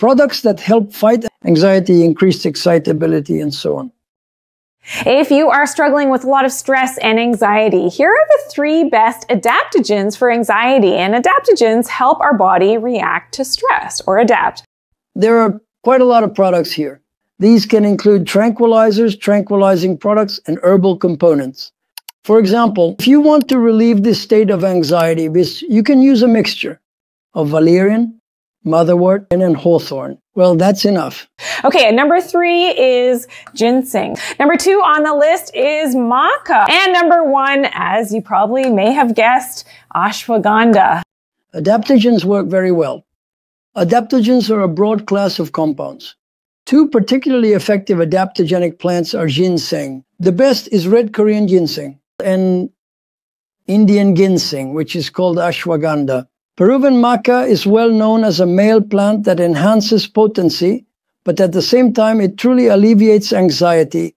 products that help fight anxiety, increased excitability, and so on. If you are struggling with a lot of stress and anxiety, here are the 3 best adaptogens for anxiety. And adaptogens help our body react to stress or adapt. There are quite a lot of products here. These can include tranquilizers, tranquilizing products, and herbal components. For example, if you want to relieve this state of anxiety, you can use a mixture of valerian, motherwort, and hawthorn. Well, that's enough. Okay, and number 3 is ginseng. Number 2 on the list is maca. And number 1, as you probably may have guessed, ashwagandha. Adaptogens work very well. Adaptogens are a broad class of compounds. 2 particularly effective adaptogenic plants are ginseng. The best is red Korean ginseng and Indian ginseng, which is called ashwagandha. Peruvian maca is well known as a male plant that enhances potency, but at the same time it truly alleviates anxiety